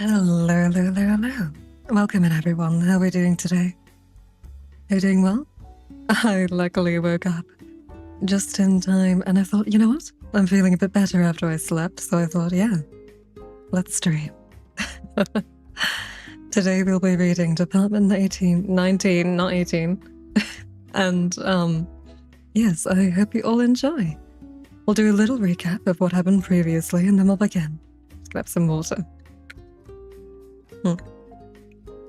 Hello, hello, hello, hello. Welcome in, everyone. How are we doing today? Are you doing well? I luckily woke up just in time, and I thought, you know what? I'm feeling a bit better after I slept, so I thought, yeah, let's stream. Today we'll be reading Department 19, not 18. And, yes, I hope you all enjoy. We'll do a little recap of what happened previously, and then we'll begin. Let's grab some water.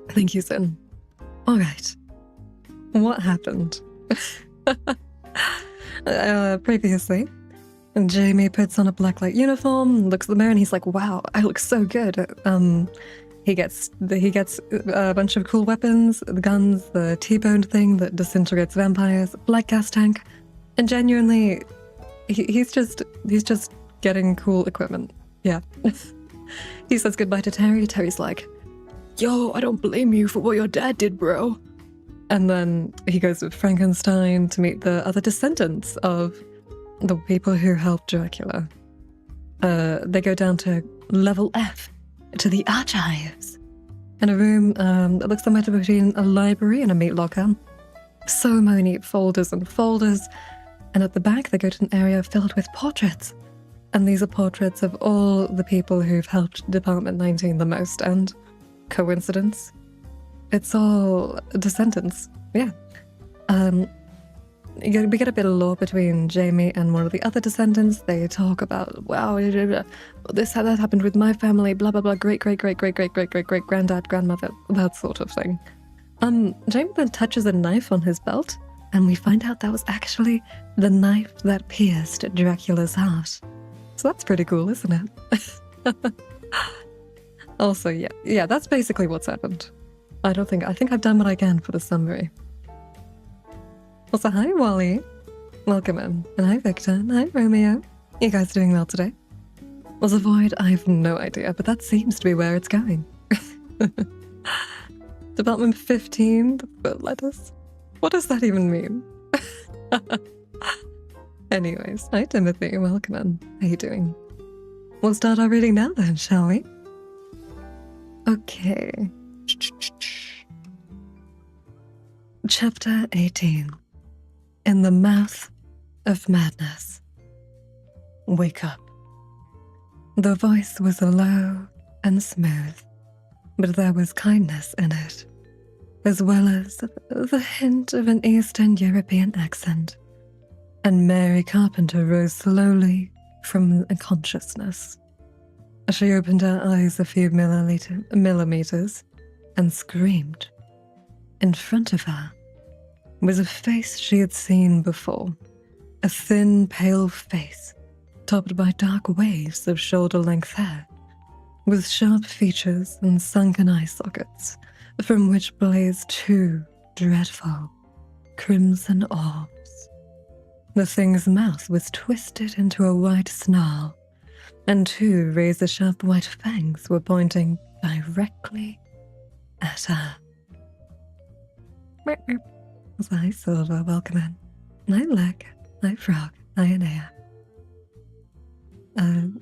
Thank you, Sin. All right. What happened? Previously, Jamie puts on a black light uniform, looks at the mirror, and he's like, wow, I look so good. He gets a bunch of cool weapons, the guns, the T-bone thing that disintegrates vampires, black gas tank, and genuinely, he's just getting cool equipment. Yeah. He says goodbye to Terry. Terry's like, yo, I don't blame you for what your dad did, bro. And then he goes with Frankenstein to meet the other descendants of the people who helped Dracula. They go down to level F, to the archives, in a room that looks somewhere between a library and a meat locker. So many folders and folders. And at the back, they go to an area filled with portraits. And these are portraits of all the people who've helped Department 19 the most. And coincidence? It's all descendants, yeah. We get a bit of lore between Jamie and one of the other descendants. They talk about, wow, that happened with my family, blah, blah, blah, great, granddad, grandmother, that sort of thing. Jamie then touches a knife on his belt, and we find out that was actually the knife that pierced Dracula's heart. So that's pretty cool, isn't it? Also, yeah, that's basically what's happened. I think I've done what I can for the summary. Also, hi, Wally. Welcome in. And hi, Victor. And hi, Romeo. You guys doing well today? Was a void? I have no idea, but that seems to be where it's going. Department 15, the foot lettuce. What does that even mean? Anyways, hi, Timothy. Welcome in. How you doing? We'll start our reading now then, shall we? Okay. Chapter 18. In the Mouth of Madness. Wake up. The voice was low and smooth, but there was kindness in it, as well as the hint of an Eastern European accent. And Mary Carpenter rose slowly from consciousness. She opened her eyes a few millimeters and screamed. In front of her was a face she had seen before, a thin, pale face topped by dark waves of shoulder-length hair, with sharp features and sunken eye sockets, from which blazed two dreadful crimson orbs. The thing's mouth was twisted into a white snarl, and two razor-sharp white fangs were pointing directly at her. Hi, Silver, welcome in. Night Leg, Night Frog, Hi, Anea.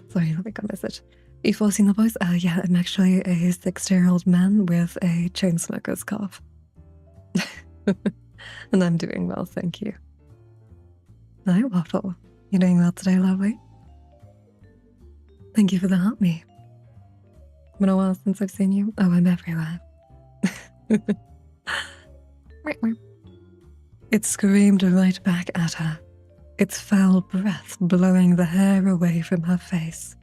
Sorry, let me get a message. Are you forcing the voice? Yeah, I'm actually a 60-year-old man with a chain smoker's cough. And I'm doing well, thank you. Hi, Waffle. You doing well today, lovely? Thank you for the help me. Been a while since I've seen you. Oh, I'm everywhere. It screamed right back at her, its foul breath blowing the hair away from her face.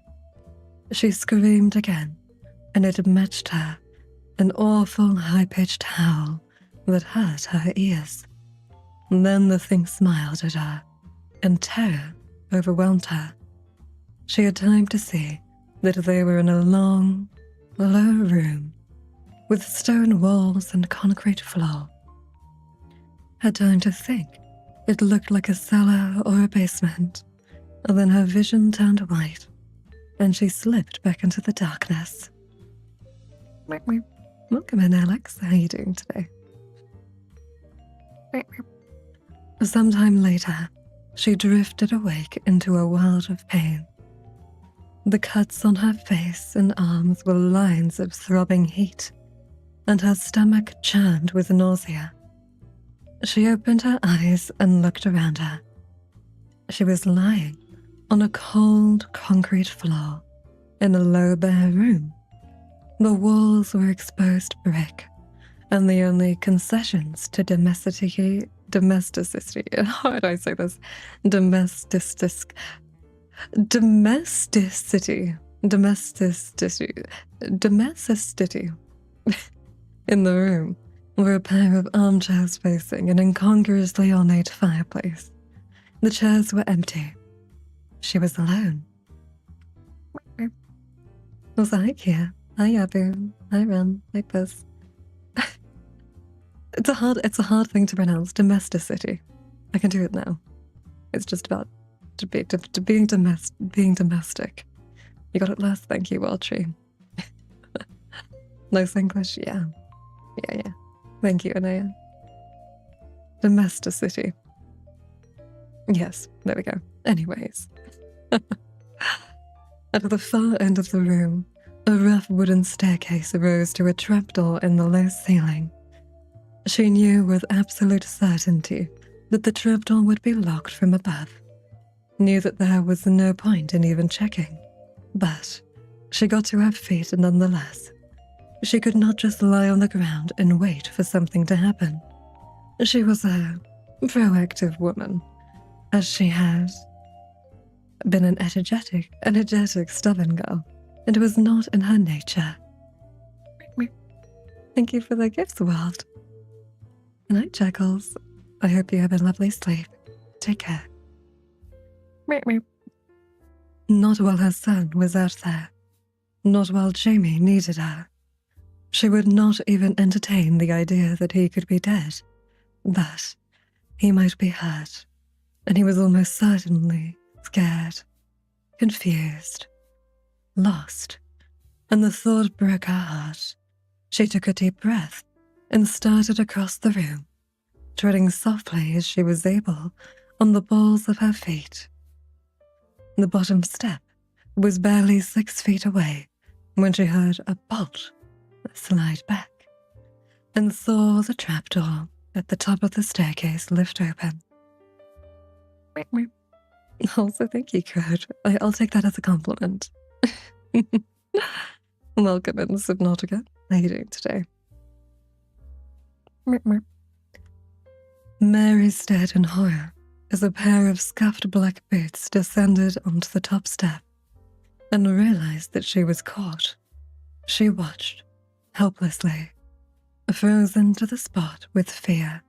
She screamed again, and it matched her, an awful high-pitched howl that hurt her ears. Then the thing smiled at her, and terror overwhelmed her. She had time to see that they were in a long, low room with stone walls and concrete floor. Had time to think it looked like a cellar or a basement. Then her vision turned white, and she slipped back into the darkness. Welcome in, Alex. How are you doing today? Sometime later, she drifted awake into a world of pain. The cuts on her face and arms were lines of throbbing heat, and her stomach churned with nausea. She opened her eyes and looked around her. She was lying on a cold concrete floor in a low bare room. The walls were exposed brick, and the only concessions to domesticity, how do I say this? Domesticity in the room were a pair of armchairs facing an incongruously ornate fireplace. The chairs were empty. She was alone. Was hi Kia, hi Abu, hi Ren, hi Puss. It's a hard thing to pronounce. Domesticity. I can do it now. It's just about being domestic. You got it last, thank you, Waltree. Nice English, yeah. Yeah. Thank you, Anaya. Domesticity. Yes, there we go. Anyways. At the far end of the room, a rough wooden staircase rose to a trapdoor in the low ceiling. She knew with absolute certainty that the trapdoor would be locked from above. Knew that there was no point in even checking. But she got to her feet nonetheless. She could not just lie on the ground and wait for something to happen. She was a proactive woman, as she had been an energetic, stubborn girl, and it was not in her nature. Thank you for the gifts, world. Good night, Jackals. I hope you have a lovely sleep. Take care. Not while her son was out there. Not while Jamie needed her. She would not even entertain the idea that he could be dead. But he might be hurt, and he was almost certainly scared, confused, lost, and the thought broke her heart. She took a deep breath and started across the room, treading softly as she was able on the balls of her feet. The bottom step was barely 6 feet away when she heard a bolt slide back and saw the trapdoor at the top of the staircase lift open. Also, thank you, Crowd. I'll take that as a compliment. Welcome in, Subnautica. How are you doing today? Mary stared in horror as a pair of scuffed black boots descended onto the top step and realized that she was caught. She watched, helplessly, frozen to the spot with fear,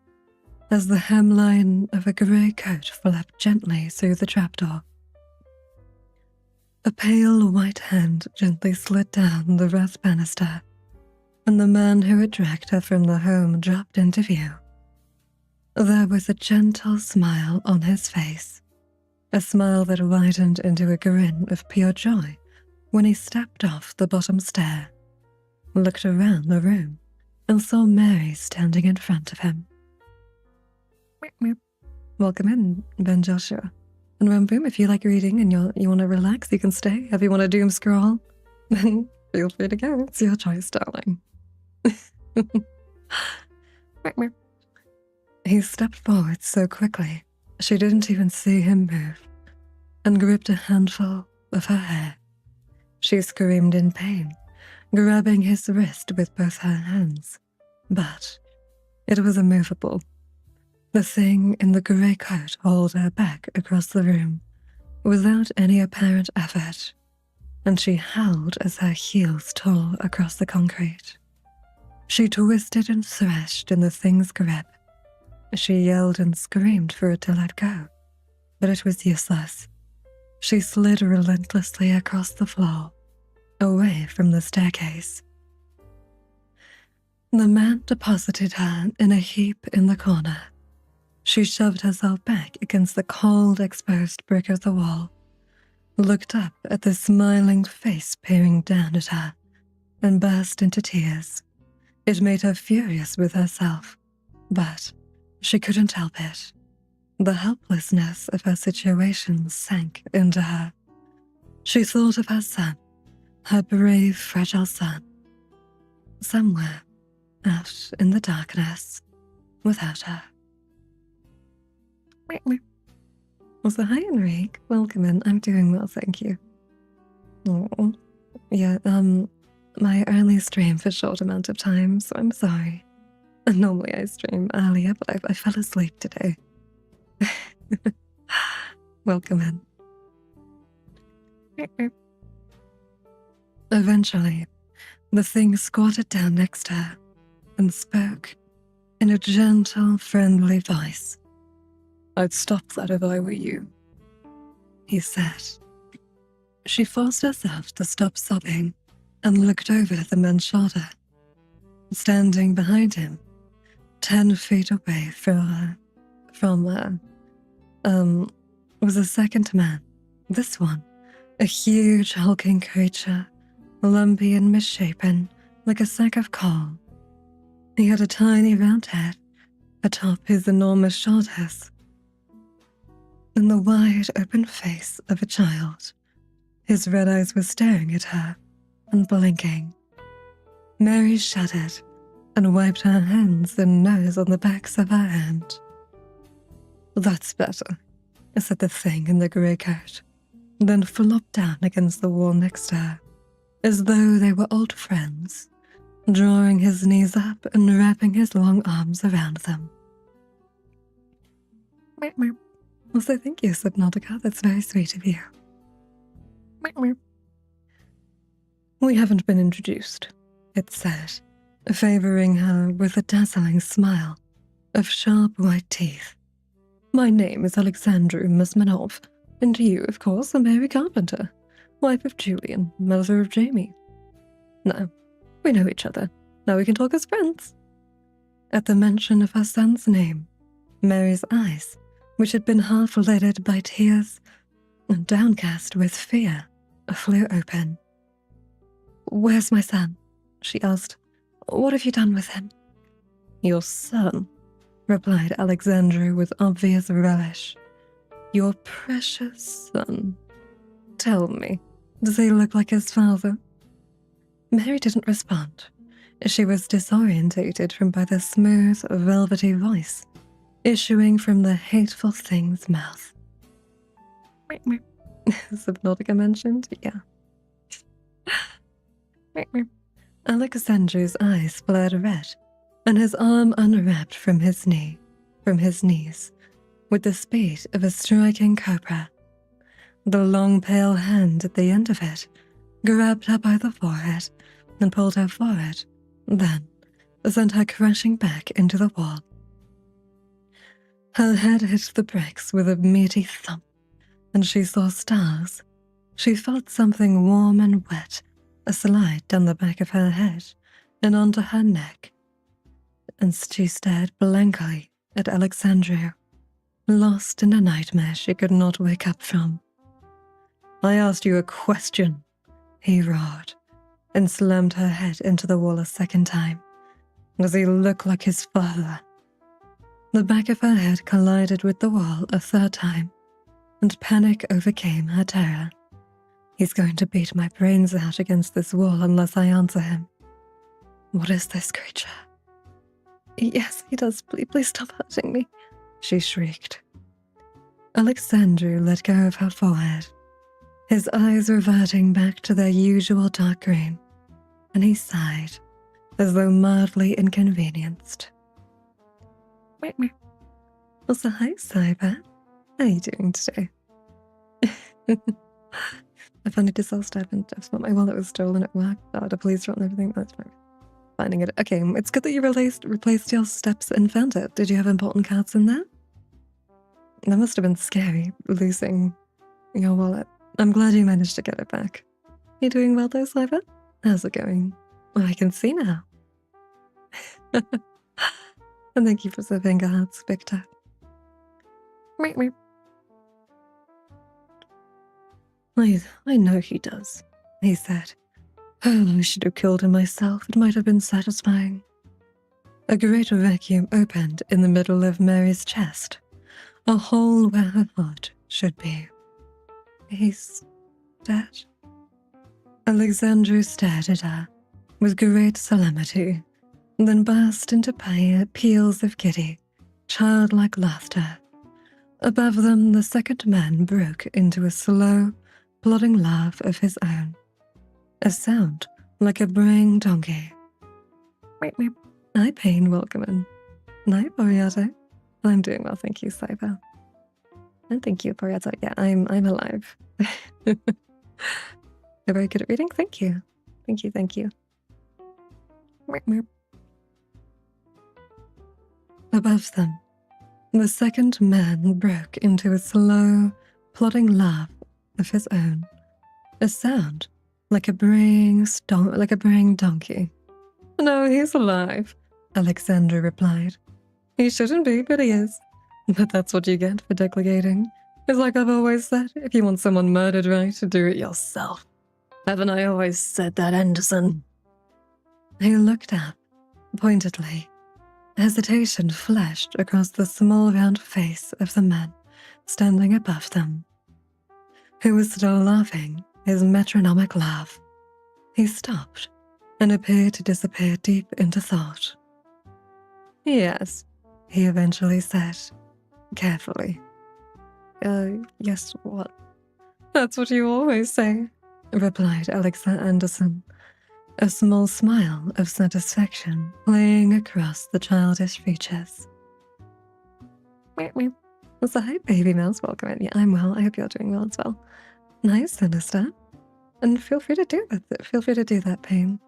as the hemline of a grey coat flapped gently through the trapdoor. A pale white hand gently slid down the rough banister, and the man who had dragged her from the home dropped into view. There was a gentle smile on his face, a smile that widened into a grin of pure joy when he stepped off the bottom stair, looked around the room, and saw Mary standing in front of him. Welcome in, Ben Joshua. And Ramboom, if you like reading and you want to relax, you can stay. If you want to doom scroll, then feel free to go. It's your choice, darling. He stepped forward so quickly, she didn't even see him move, and gripped a handful of her hair. She screamed in pain, grabbing his wrist with both her hands. But it was immovable. The thing in the grey coat hauled her back across the room without any apparent effort, and she howled as her heels tore across the concrete. She twisted and thrashed in the thing's grip. She yelled and screamed for it to let go, but it was useless. She slid relentlessly across the floor, away from the staircase. The man deposited her in a heap in the corner. She shoved herself back against the cold, exposed brick of the wall, looked up at the smiling face peering down at her, and burst into tears. It made her furious with herself, but she couldn't help it. The helplessness of her situation sank into her. She thought of her son, her brave, fragile son, somewhere out in the darkness without her. So hi, Enrique. Welcome in. I'm doing well, thank you. Oh, yeah, my early stream for a short amount of time, so I'm sorry. Normally I stream earlier, but I fell asleep today. Welcome in. Eventually, the thing squatted down next to her and spoke in a gentle, friendly voice. I'd stop that if I were you, he said. She forced herself to stop sobbing and looked over the man's shoulder. Standing behind him, 10 feet away from her, was a second man. This one, a huge, hulking creature, lumpy and misshapen, like a sack of coal. He had a tiny round head atop his enormous shoulders, and the wide, open face of a child. His red eyes were staring at her and blinking. Mary shuddered and wiped her hands and nose on the backs of her hand. That's better, said the thing in the grey coat, then flopped down against the wall next to her, as though they were old friends, drawing his knees up and wrapping his long arms around them. So thank you, Subnautica. That's very sweet of you. We haven't been introduced, it said, favoring her with a dazzling smile of sharp white teeth. My name is Alexandru Musmanov, and you, of course, are Mary Carpenter, wife of Julian, mother of Jamie. Now, we know each other. Now we can talk as friends. At the mention of her son's name, Mary's eyes, which had been half lidded by tears and downcast with fear, flew open. Where's my son? She asked. What have you done with him? Your son, replied Alexandru with obvious relish. Your precious son. Tell me, does he look like his father? Mary didn't respond. She was disorientated by the smooth, velvety voice issuing from the hateful thing's mouth. Subnautica mentioned? Yeah. Alexandru's eyes flared red, and his arm unwrapped from his knees, with the speed of a striking cobra. The long pale hand at the end of it grabbed her by the forehead and pulled her forward, then sent her crashing back into the wall. Her head hit the bricks with a meaty thump, and she saw stars. She felt something warm and wet slide down the back of her head and onto her neck, and she stared blankly at Alexandru, lost in a nightmare she could not wake up from. I asked you a question, he roared, and slammed her head into the wall a second time. Does he look like his father? The back of her head collided with the wall a third time, and panic overcame her terror. He's going to beat my brains out against this wall unless I answer him. What is this creature? Yes, he does. Please stop hurting me, she shrieked. Alexandru let go of her forehead, his eyes reverting back to their usual dark green, and he sighed, as though mildly inconvenienced. Also, hi, Cyber. How are you doing today? I found a disaster happened. I thought my wallet was stolen at work. The police dropped and everything. That's fine. Finding it. Okay, it's good that you replaced your steps and found it. Did you have important cards in there? That must have been scary, losing your wallet. I'm glad you managed to get it back. You doing well though, Cyber? How's it going? Well, I can see now. And thank you for the finger hearts, Victor. I know he does, he said. Oh, I should have killed him myself. It might have been satisfying. A great vacuum opened in the middle of Mary's chest, a hole where her heart should be. He's dead? Alexandru stared at her with great solemnity, then burst into peals of giddy, childlike laughter. Above them, the second man broke into a slow, plodding laugh of his own, a sound like a braying donkey. Meep, meep. Hi, Payne, welcome in. Hi, Poriato. I'm doing well, thank you, Cyber. And thank you, Poriato. Yeah, I'm alive. You're very good at reading. Thank you. Thank you, thank you. Meep, meep. Above them, the second man broke into a slow, plodding laugh of his own, a sound like a braying donkey. No, he's alive, Alexandra replied. He shouldn't be, but he is. But that's what you get for decligating. It's like I've always said, if you want someone murdered right, do it yourself. Haven't I always said that, Anderson? He looked up, pointedly. Hesitation flashed across the small round face of the man standing above them, who was still laughing his metronomic laugh. He stopped and appeared to disappear deep into thought. Yes, he eventually said, carefully. Yes, what? That's what you always say, replied Alexa Anderson, a small smile of satisfaction playing across the childish features. So, hi, baby mouse, welcome in. Yeah, I'm well. I hope you're doing well as well. Nice, Sinister. And feel free to do that. Feel free to do that, Payne.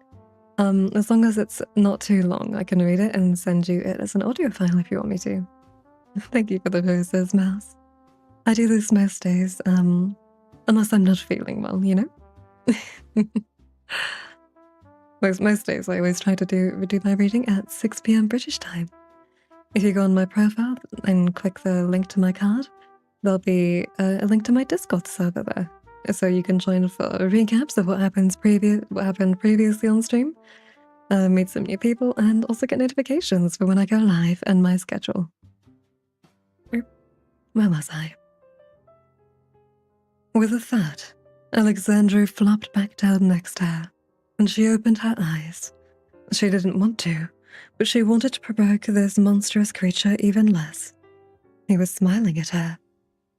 As long as it's not too long, I can read it and send you it as an audio file if you want me to. Thank you for the roses, Mouse. I do this most days, unless I'm not feeling well, you know? Most days I always try to do my reading at 6 p.m. British time. If you go on my profile and click the link to my card, there'll be a link to my Discord server there. So you can join for recaps of what happened previously on stream, meet some new people, and also get notifications for when I go live and my schedule. Where was I? With a thud, Alexandra flopped back down next to her, and she opened her eyes. She didn't want to, but she wanted to provoke this monstrous creature even less. He was smiling at her.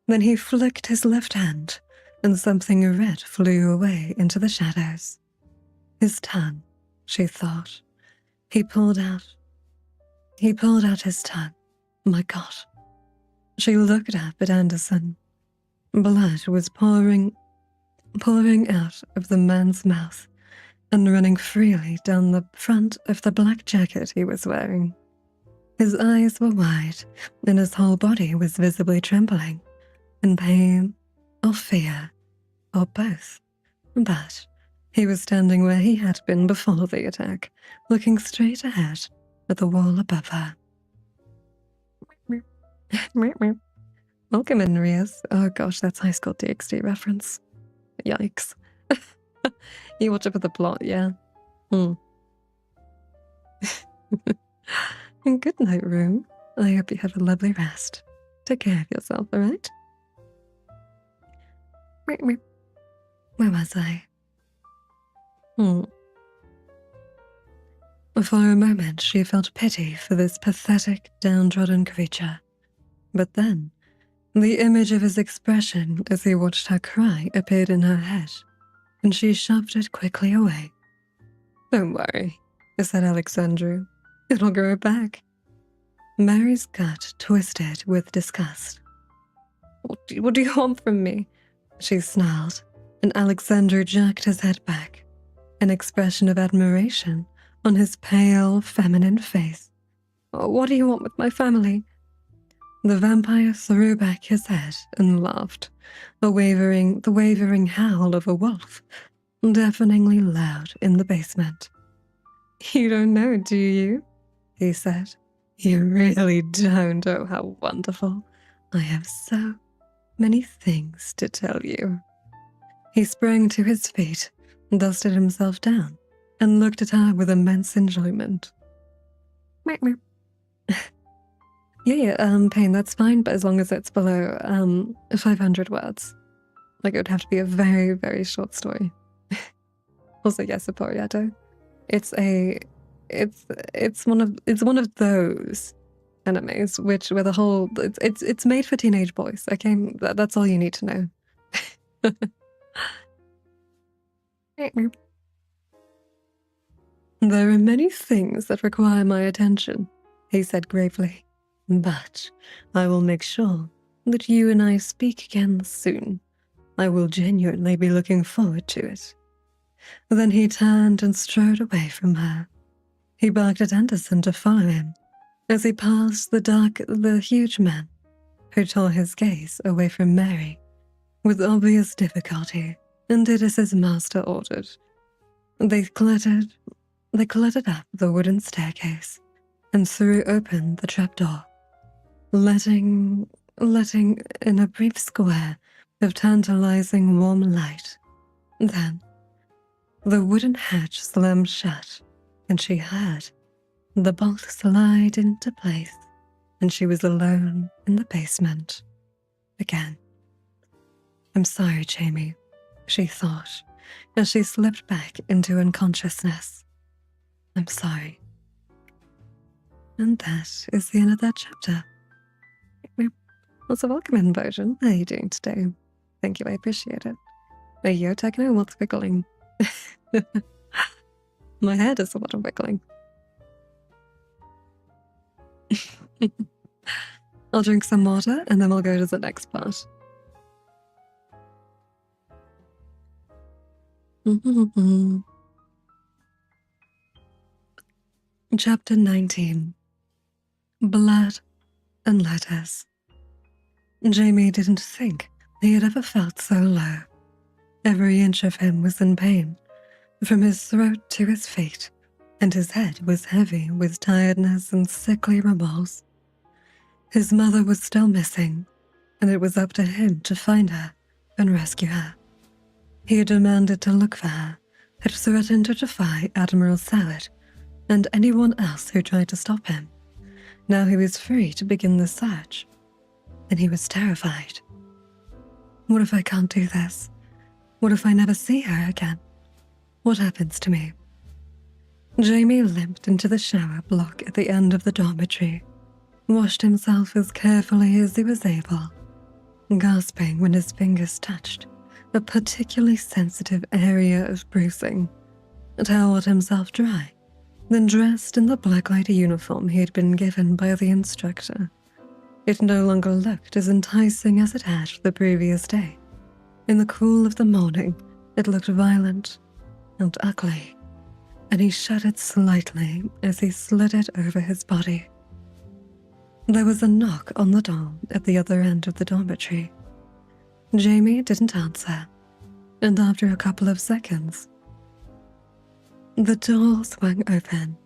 Then he flicked his left hand, and something red flew away into the shadows. His tongue, she thought. He pulled out his tongue. My God. She looked up at Anderson. Blood was pouring out of the man's mouth and running freely down the front of the black jacket he was wearing. His eyes were wide, and his whole body was visibly trembling, in pain or fear, or both. But he was standing where he had been before the attack, looking straight ahead at the wall above her. Welcome in, Rias. Oh gosh, that's High School DxD reference. Yikes. You watch it for the plot, yeah? And good night, room. I hope you have a lovely rest. Take care of yourself, alright? Where was I? For a moment, she felt pity for this pathetic, downtrodden creature. But then, the image of his expression as he watched her cry appeared in her head, and she shoved it quickly away. Don't worry, said Alexandru. It'll grow back. Mary's gut twisted with disgust. What do you want from me? She snarled, and Alexandru jerked his head back, an expression of admiration on his pale, feminine face. What do you want with my family? The vampire threw back his head and laughed, the wavering howl of a wolf, deafeningly loud in the basement. You don't know, do you? He said. You really don't. Oh, how wonderful. I have so many things to tell you. He sprang to his feet, dusted himself down, and looked at her with immense enjoyment. Yeah, Payne, that's fine, but as long as it's below 500 words. Like, it would have to be a very, very short story. Also, yes, Aporiato. It's one of those animes where the whole it's made for teenage boys. Okay, that's all you need to know. There are many things that require my attention, he said gravely, but I will make sure that you and I speak again soon. I will genuinely be looking forward to it. Then he turned and strode away from her. He barked at Anderson to follow him as he passed the huge man, who tore his gaze away from Mary with obvious difficulty and did as his master ordered. They clattered up the wooden staircase and threw open the trapdoor, letting in a brief square of tantalizing warm light. Then the wooden hatch slammed shut, and she heard the bolt slide into place, and she was alone in the basement again. I'm sorry, Jamie, she thought, as she slipped back into unconsciousness. I'm sorry. And that is the end of that chapter. Also, welcome in, Bojan. How are you doing today? Thank you, I appreciate it. Yo, Techno, what's wiggling? My head is a lot of wiggling. I'll drink some water and then we'll go to the next part. Chapter 19. Blood and Letters. Jamie didn't think he had ever felt so low. Every inch of him was in pain, from his throat to his feet, and his head was heavy with tiredness and sickly remorse. His mother was still missing, and it was up to him to find her and rescue her. He had demanded to look for her, had threatened to defy Admiral Sowett and anyone else who tried to stop him. Now he was free to begin the search, and he was terrified. What if I can't do this? What if I never see her again? What happens to me? Jamie limped into the shower block at the end of the dormitory, washed himself as carefully as he was able, gasping when his fingers touched a particularly sensitive area of bruising, toweled himself dry, then dressed in the blacklight uniform he had been given by the instructor. It no longer looked as enticing as it had the previous day. In the cool of the morning, it looked violent and ugly, and he shuddered slightly as he slid it over his body. There was a knock on the door at the other end of the dormitory. Jamie didn't answer, and after a couple of seconds, the door swung open.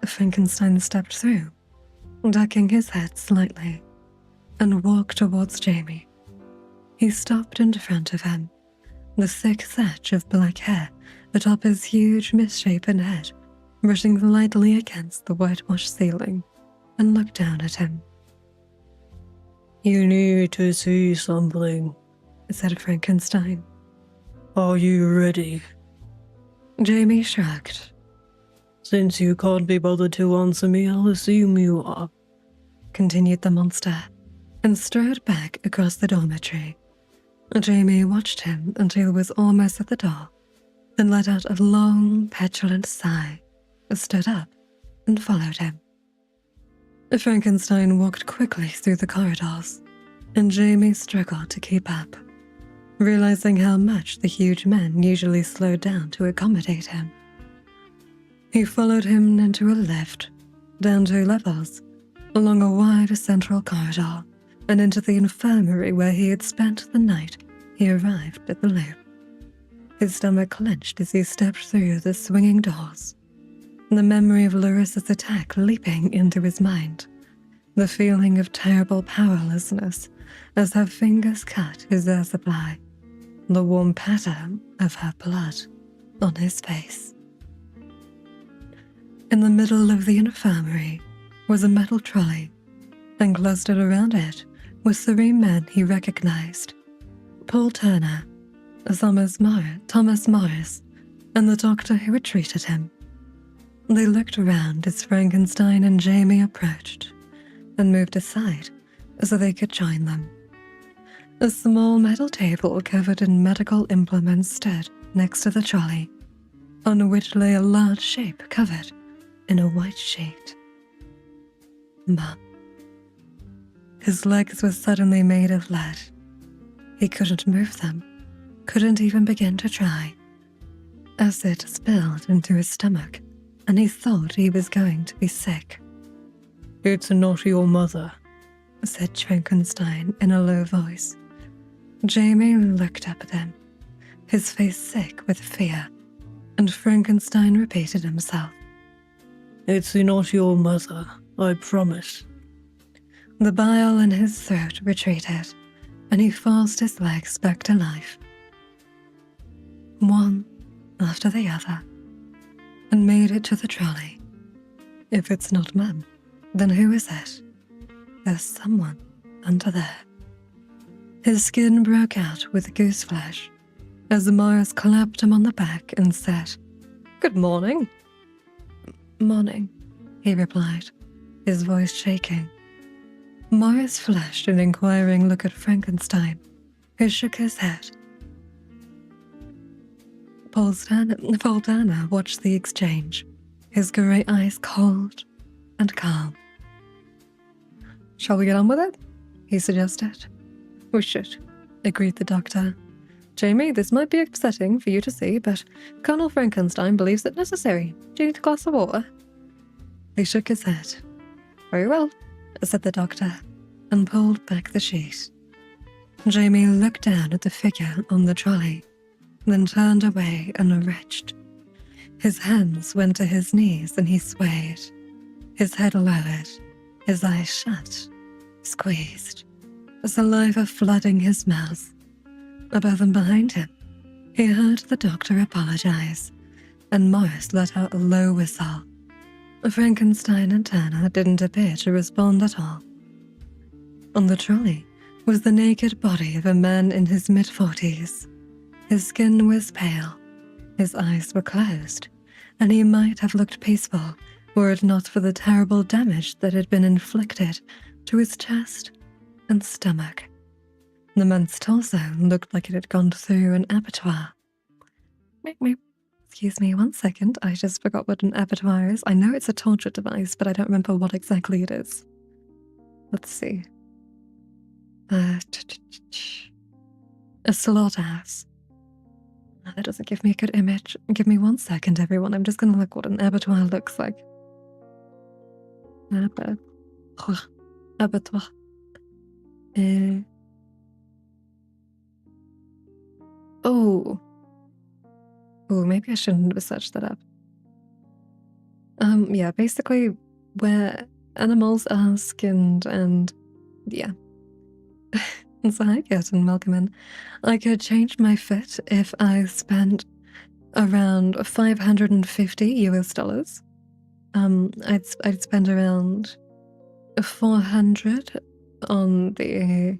Frankenstein stepped through, ducking his head slightly, and walked towards Jamie. He stopped in front of him, the thick thatch of black hair atop his huge misshapen head brushing lightly against the whitewashed ceiling, and looked down at him. "You need to see something," said Frankenstein. "Are you ready?" Jamie shrugged. "Since you can't be bothered to answer me, I'll assume you are," continued the monster, and strode back across the dormitory. Jamie watched him until he was almost at the door, then let out a long, petulant sigh, stood up, and followed him. Frankenstein walked quickly through the corridors, and Jamie struggled to keep up, realizing how much the huge man usually slowed down to accommodate him. He followed him into a lift, down 2 levels, along a wide central corridor, and into the infirmary where he had spent the night he arrived at the loop. His stomach clenched as he stepped through the swinging doors, the memory of Larissa's attack leaping into his mind, the feeling of terrible powerlessness as her fingers cut his air supply, the warm pattern of her blood on his face. In the middle of the infirmary was a metal trolley, and clustered around it were 3 men he recognized Paul Turner, Thomas Morris, and the doctor who had treated him. They looked around as Frankenstein and Jamie approached and moved aside so they could join them. A small metal table covered in medical implements stood next to the trolley, on which lay a large shape covered in a white sheet. Mum. His legs were suddenly made of lead. He couldn't move them, couldn't even begin to try. Acid spilled into his stomach, and he thought he was going to be sick. "It's not your mother," said Frankenstein in a low voice. Jamie looked up at him, his face sick with fear, and Frankenstein repeated himself. "It's not your mother, I promise." The bile in his throat retreated, and he forced his legs back to life, one after the other, and made it to the trolley. If it's not Mum, then who is it? There's someone under there. His skin broke out with goose flesh as Morris clapped him on the back and said, "Good morning." "Morning," he replied, his voice shaking. Morris flashed an inquiring look at Frankenstein, who shook his head. Paul Turner watched the exchange, his grey eyes cold and calm. "Shall we get on with it?" he suggested. "We should," agreed the doctor. "Jamie, this might be upsetting for you to see, but Colonel Frankenstein believes it necessary. Do you need a glass of water?" He shook his head. "Very well," said the doctor, and pulled back the sheet. Jamie looked down at the figure on the trolley, then turned away and retched. His hands went to his knees and he swayed, his head lowered, his eyes shut, squeezed, saliva flooding his mouth. Above and behind him, he heard the doctor apologize, and Morris let out a low whistle. Frankenstein and Turner didn't appear to respond at all. On the trolley was the naked body of a man in his mid-40s. His skin was pale, his eyes were closed, and he might have looked peaceful were it not for the terrible damage that had been inflicted to his chest and stomach. The man's torso looked like it had gone through an abattoir. Excuse me 1 second, I just forgot what an abattoir is. I know it's a torture device, but I don't remember what exactly it is. Let's see. A slaughterhouse. That doesn't give me a good image. Give me 1 second, everyone. I'm just going to look what an abattoir looks like. Abattoir. Oh, maybe I shouldn't have searched that up. Yeah, basically where animals are skinned and yeah. So hi, Curtin, welcome in. I could change my fit if I spent around $550 US. I'd spend around 400 on the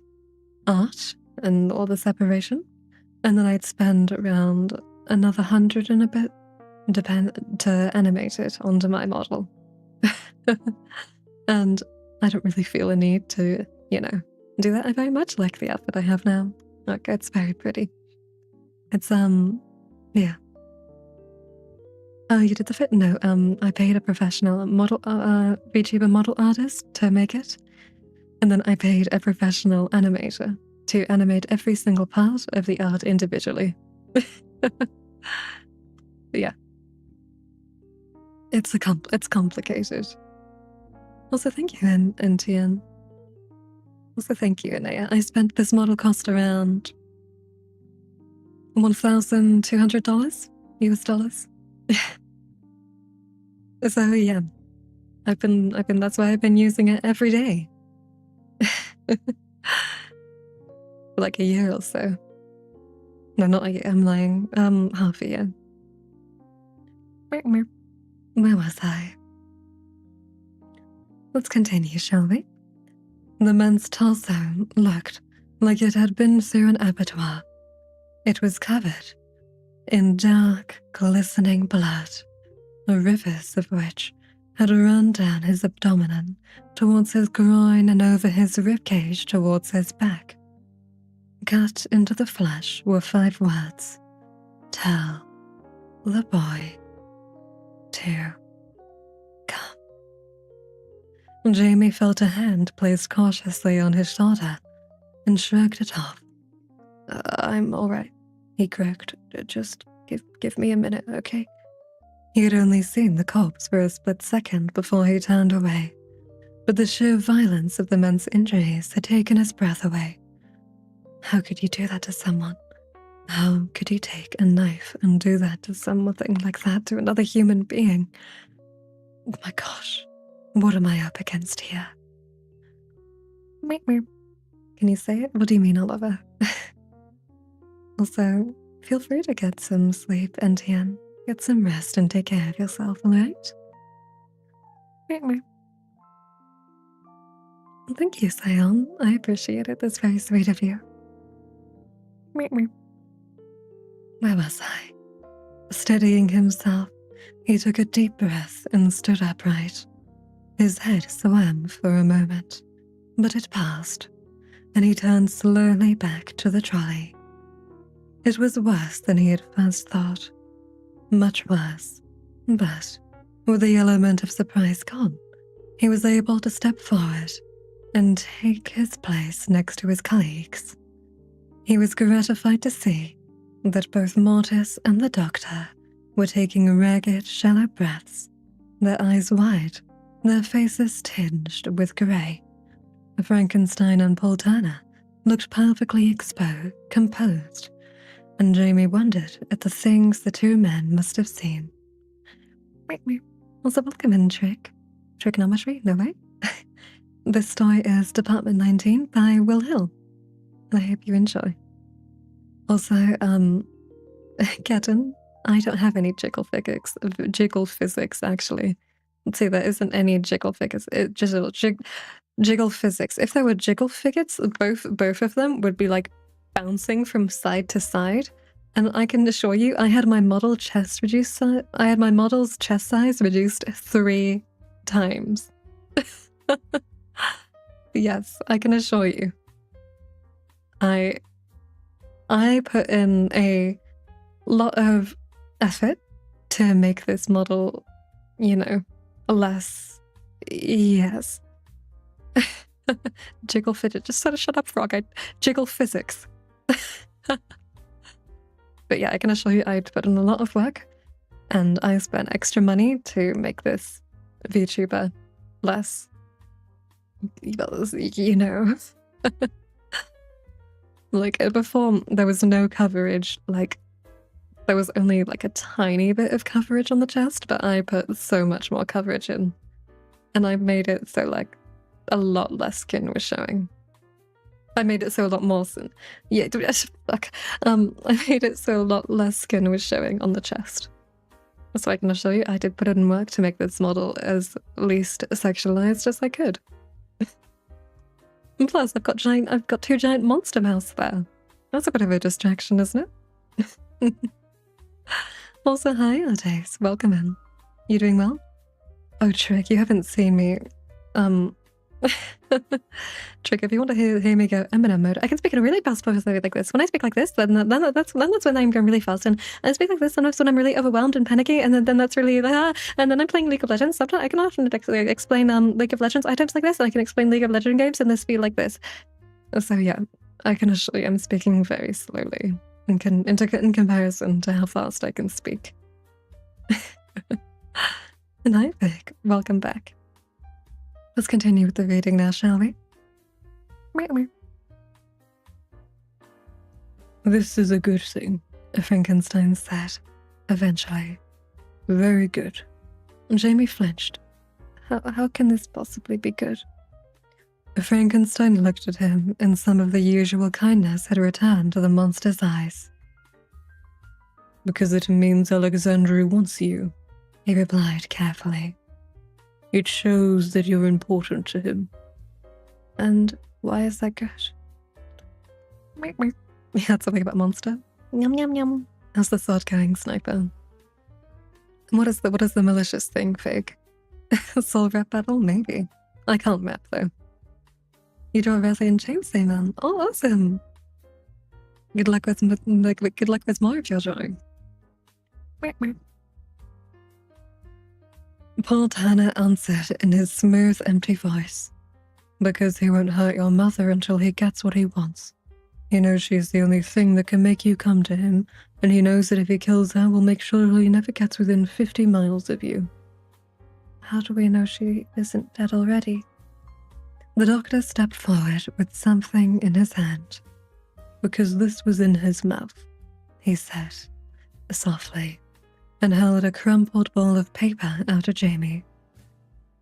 art and all the separation, and then I'd spend around another 100 and a bit to animate it onto my model. And I don't really feel a need to, do that. I very much like the outfit I have now. Okay, it's very pretty. It's yeah. Oh, you did the fit? No, I paid a professional VTuber model artist to make it, and then I paid a professional animator to animate every single part of the art individually. Yeah. It's complicated. Also, thank you, NTN. Also, thank you, Anaya. I spent this model cost around $1,200 US. So yeah, I've been. That's why I've been using it every day, for like a year or so. No, not a year. I'm lying. Half a year. Where was I? Let's continue, shall we? The man's torso looked like it had been through an abattoir. It was covered in dark, glistening blood, rivers of which had run down his abdomen towards his groin and over his ribcage towards his back. Cut into the flesh were 5 words: "Tell the boy to come." Jamie felt a hand placed cautiously on his shoulder and shrugged it off. I'm all right," he croaked. "Just give me a minute, okay?" He had only seen the corpse for a split second before he turned away, but the sheer violence of the man's injuries had taken his breath away. How could you do that to someone? How could you take a knife and do that to something like that to another human being? Oh my gosh, what am I up against here? Meep, meep. Can you say it? What do you mean, Oliver? Also, feel free to get some sleep, NTN. Get some rest and take care of yourself, alright? Meep, meep. Thank you, Sion. I appreciate it. That's very sweet of you. Meep, meep. Where was I? Steadying himself, he took a deep breath and stood upright. His head swam for a moment, but it passed, and he turned slowly back to the trolley. It was worse than he had first thought. Much worse. But, with the element of surprise gone, he was able to step forward and take his place next to his colleagues. He was gratified to see that both Mortis and the doctor were taking ragged, shallow breaths, their eyes wide, their faces tinged with grey. Frankenstein and Paul Turner looked perfectly composed, and Jamie wondered at the things the two men must have seen. Also, welcome in, Trigonometry, no way. This story is Department 19 by Will Hill. I hope you enjoy. Also, Ketten, I don't have any jiggle physics, actually. Let's see, there isn't any jiggle physics. Jiggle physics. If there were jiggle physics, both of them would be like bouncing from side to side. And I can assure you, I had my model's chest size reduced 3 times. Yes, I can assure you. I put in a lot of effort to make this model, less. Yes. Jiggle fidget. Just shut up, frog. Jiggle physics. But yeah, I can assure you I'd put in a lot of work, and I spent extra money to make this VTuber less, like before there was no coverage, there was only a tiny bit of coverage on the chest, but I put so much more coverage in, and I made it so a lot less skin was showing. I made it so a lot more fuck. I made it so a lot less skin was showing on the chest. So I can assure you I did put in work to make this model as least sexualized as I could. And plus, I've got 2 giant monster mouths there. That's a bit of a distraction, isn't it? Also, hi, Artes. Welcome in. You doing well? Oh, Trick, you haven't seen me. Trick, if you want to hear me go Eminem mode, I can speak in a really fast voice like this. When I speak like this, then that's when I'm going really fast, and I speak like this sometimes when I'm really overwhelmed and panicky, and then that's really and then I'm playing League of Legends. Sometimes I can often explain League of Legends items like this, and I can explain League of Legends games in this speed like this. So yeah, I can assure you I'm speaking very slowly in comparison to how fast I can speak. And hi, Vic. Welcome back. Let's continue with the reading now, shall we? This is a good thing, Frankenstein said, eventually. Very good. Jamie flinched. How can this possibly be good? Frankenstein looked at him, and some of the usual kindness had returned to the monster's eyes. Because it means Alexandru wants you, he replied carefully. It shows that you're important to him. And why is that good? You had something about monster? Yum, yum, yum. How's the sword going, Sniper? What is the malicious thing, Fig? Soul rap battle? Maybe. I can't rap, though. You draw a Resilient Chainsaw Man. Oh, awesome. Good luck with more of your drawing. Paul Turner answered in his smooth, empty voice. Because he won't hurt your mother until he gets what he wants. He knows she's the only thing that can make you come to him, and he knows that if he kills her, we'll make sure he never gets within 50 miles of you. How do we know she isn't dead already? The doctor stepped forward with something in his hand. Because this was in his mouth, he said, softly, and held a crumpled ball of paper out to Jamie.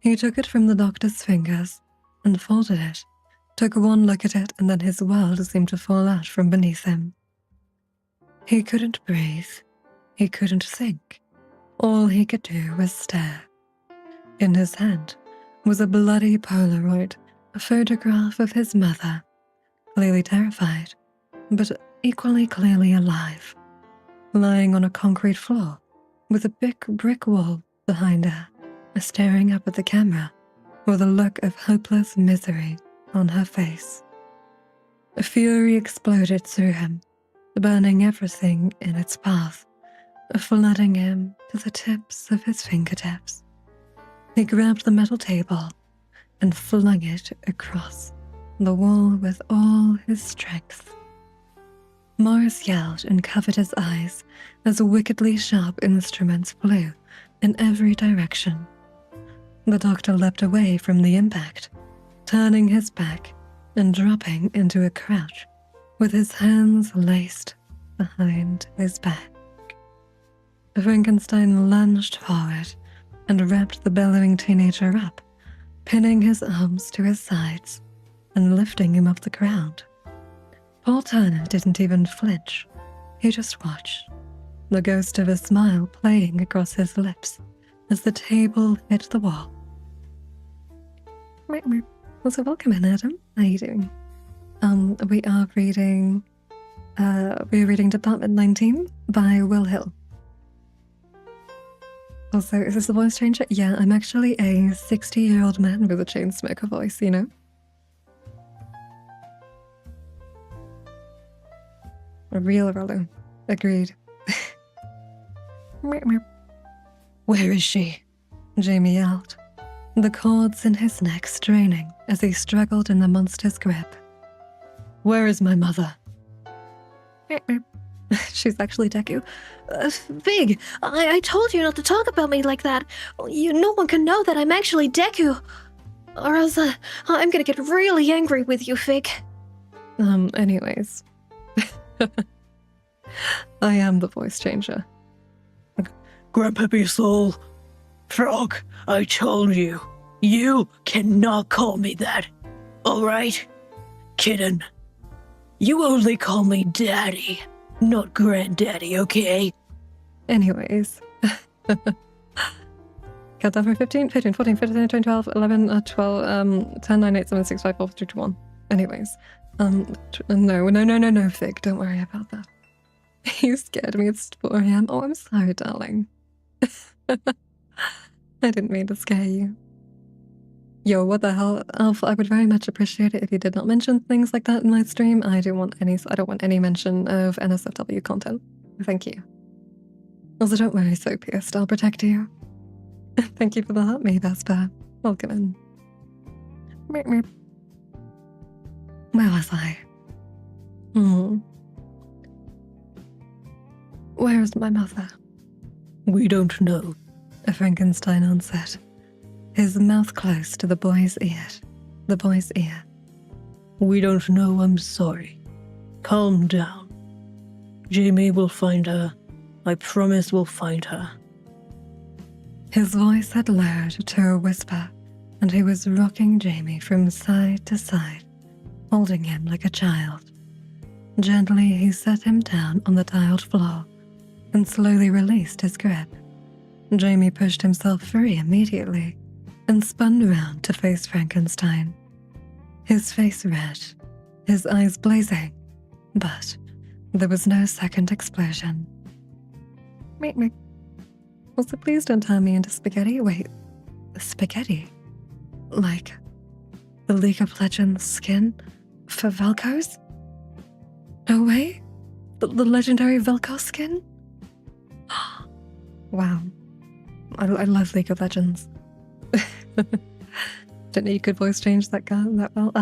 He took it from the doctor's fingers and folded it, took one look at it, and then his world seemed to fall out from beneath him. He couldn't breathe. He couldn't think. All he could do was stare. In his hand was a bloody Polaroid, a photograph of his mother, clearly terrified, but equally clearly alive, lying on a concrete floor with a big brick wall behind her, staring up at the camera with a look of hopeless misery on her face. Fury exploded through him, burning everything in its path, flooding him to the tips of his fingertips. He grabbed the metal table and flung it across the wall with all his strength. Morris yelled and covered his eyes as wickedly sharp instruments flew in every direction. The doctor leapt away from the impact, turning his back and dropping into a crouch with his hands laced behind his back. Frankenstein lunged forward and wrapped the bellowing teenager up, pinning his arms to his sides and lifting him off the ground. Paul Turner didn't even flinch. He just watched, the ghost of a smile playing across his lips as the table hit the wall. So welcome in, Adam. How are you doing? We are reading Department 19 by Will Hill. Also, is this the voice changer? Yeah, I'm actually a 60-year-old man with a chain smoker voice, you know? A real Rollo. Agreed. Where is she? Jamie yelled, the cords in his neck straining as he struggled in the monster's grip. Where is my mother? She's actually Deku. Fig, I told you not to talk about me like that. No one can know that I'm actually Deku. Or else I'm gonna get really angry with you, Fig. Anyways. I am the voice changer. Grandpappy Soul. Frog, I told you. You cannot call me that. Alright? Kitten. You only call me Daddy, not Granddaddy, okay? Anyways. Countdown from 15, 14, 15, 13, 12, 11, 12, 10, 9, 8, 7, 6, 5, 4, 3, 2, 1. Anyways. No, Fig, don't worry about that. You scared me, it's 4 a.m. Oh, I'm sorry, darling. I didn't mean to scare you. Yo, what the hell, Alf? I would very much appreciate it if you did not mention things like that in my stream. I don't want any mention of NSFW content. Thank you. Also, don't worry, so pierced. I'll protect you. Thank you for the heart, me, Vesper. Welcome in. Where was I? Where is my mother? We don't know. Frankenstein answered, his mouth close to the boy's ear. We don't know, I'm sorry. Calm down. Jamie will find her. I promise we'll find her. His voice had lowered to a whisper, and he was rocking Jamie from side to side, holding him like a child. Gently, he set him down on the tiled floor and slowly released his grip. Jamie pushed himself free immediately and spun around to face Frankenstein. His face red, his eyes blazing, But there was no second explosion. Also, please don't turn me into spaghetti. Wait, spaghetti? Like the League of Legends skin for Velcros? No way? The legendary Velcro skin? Wow. I love League of Legends. Didn't know you could voice change that well.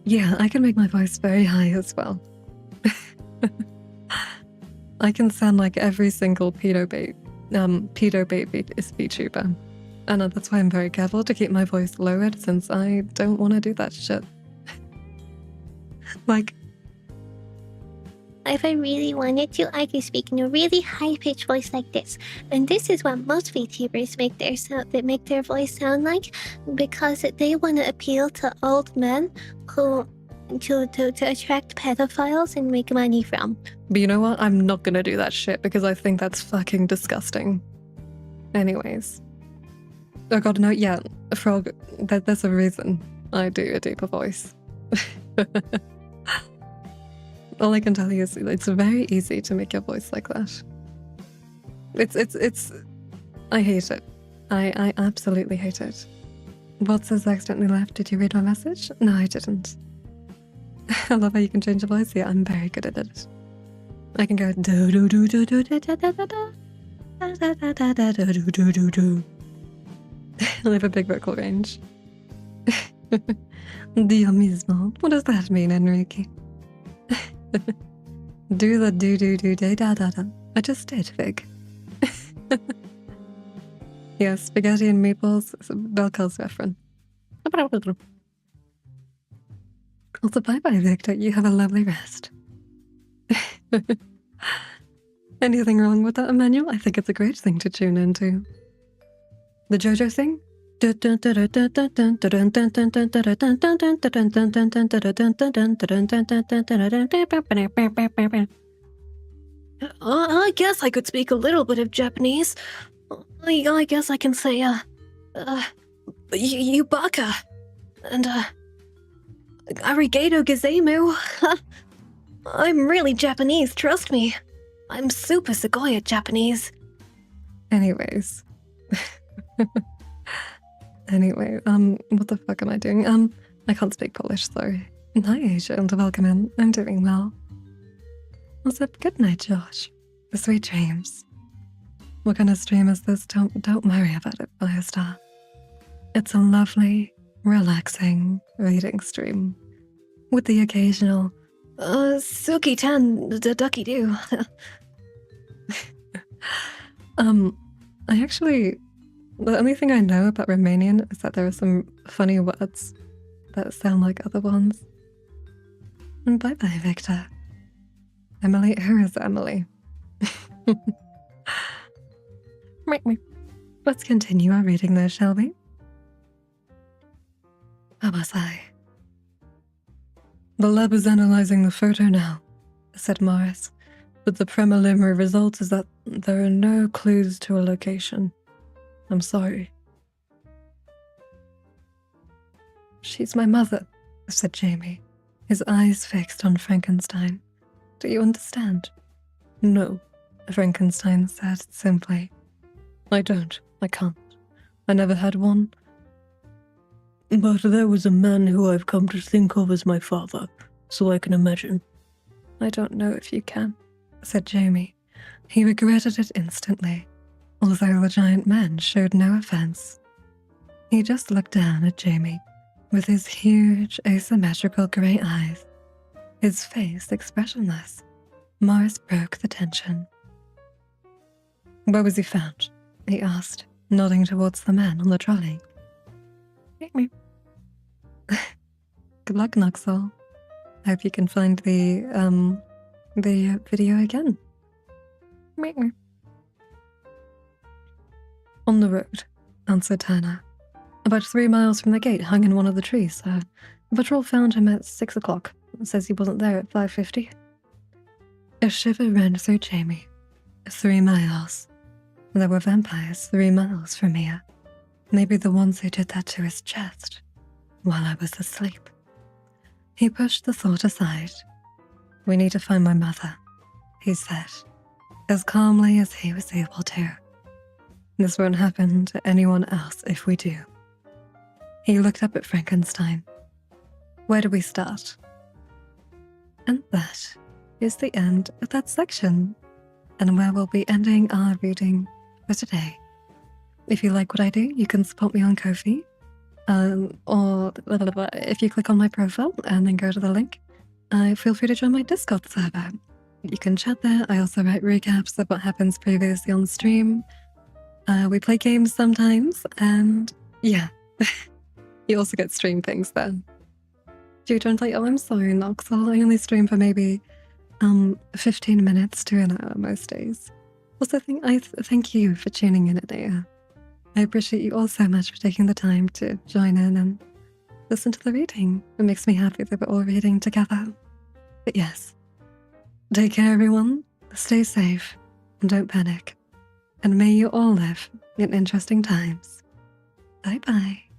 Yeah, I can make my voice very high as well. I can sound like every single pedo bait VTuber. And that's why I'm very careful to keep my voice lowered, since I don't want to do that shit. Like, If I really wanted to, I could speak in a really high-pitched voice like this. And this is what most VTubers make their voice sound like, because they want to appeal to old men who to attract pedophiles and make money from. but you know what? I'm not gonna do that shit because I think that's fucking disgusting. Anyways. Oh god, no, yeah, Frog, there's a reason I do a deeper voice. All I can tell you is it's very easy to make your voice like that. It's I hate it. I absolutely hate it. What says accidentally left? Did you read my message? No, I didn't. I love how you can change your voice. Yeah, I'm very good at it. I can go do do do do do do do do do do do do do do. I have a big vocal range. Dio mismo. What does that mean, Enrique? Do the do do do da da da da. I just did, Fig. Yeah, spaghetti and meatballs. Belkal's reference. Also, bye-bye, Victor. You have a lovely rest. Anything wrong with that, Emmanuel? I think it's a great thing to tune into. The JoJo thing? I guess I could speak a little bit of Japanese. I guess I can say, you baka. And, arigato gozaimu. I'm really Japanese, trust me. I'm super Segoya Japanese. Anyways. Anyway, what the fuck am I doing? I can't speak Polish, sorry. Hi, Asia, and welcome in. I'm doing well. What's up? Good night, Josh. Sweet dreams. What kind of stream is this? Don't worry about it, Firestar. It's a lovely, relaxing reading stream. With the occasional, Suki-tan, the ducky-doo. I actually... The only thing I know about Romanian is that there are some funny words that sound like other ones. And bye-bye, Victor. Emily, who is Emily? Let's continue our reading though, shall we? How was I? The lab is analyzing the photo now, said Morris, but the preliminary result is that there are no clues to a location. I'm sorry. She's my mother, said Jamie, his eyes fixed on Frankenstein. Do you understand? No, Frankenstein said simply. I don't. I can't. I never had one. But there was a man who I've come to think of as my father, so I can imagine. I don't know if you can, said Jamie. He regretted it instantly, although the giant man showed no offense. He just looked down at Jamie with his huge, asymmetrical grey eyes, his face expressionless. Morris broke the tension. Where was he found? He asked, nodding towards the man on the trolley. Good luck, Noxel. Hope you can find the video again. On the road, answered Tanner. About 3 miles from the gate, hung in one of the trees. Patrol found him at 6 o'clock. Says he wasn't there at 5:50. A shiver ran through Jamie. 3 miles. There were vampires 3 miles from here. Maybe the ones who did that to his chest while I was asleep. He pushed the thought aside. We need to find my mother, he said, as calmly as he was able to. This won't happen to anyone else if we do. He looked up at Frankenstein. Where do we start? And that is the end of that section, and where we'll be ending our reading for today. If you like what I do, you can support me on Ko-fi, or if you click on my profile and then go to the link, feel free to join my Discord server. You can chat there. I also write recaps of what happens previously on stream. We play games sometimes, and yeah, you also get stream things there. Do you don't play? Oh, I'm sorry, Noxel. I only stream for maybe 15 minutes to an hour most days. Also, thank you for tuning in, Adea. I appreciate you all so much for taking the time to join in and listen to the reading. It makes me happy that we're all reading together. But yes, take care, everyone. Stay safe and don't panic. And may you all live in interesting times. Bye-bye.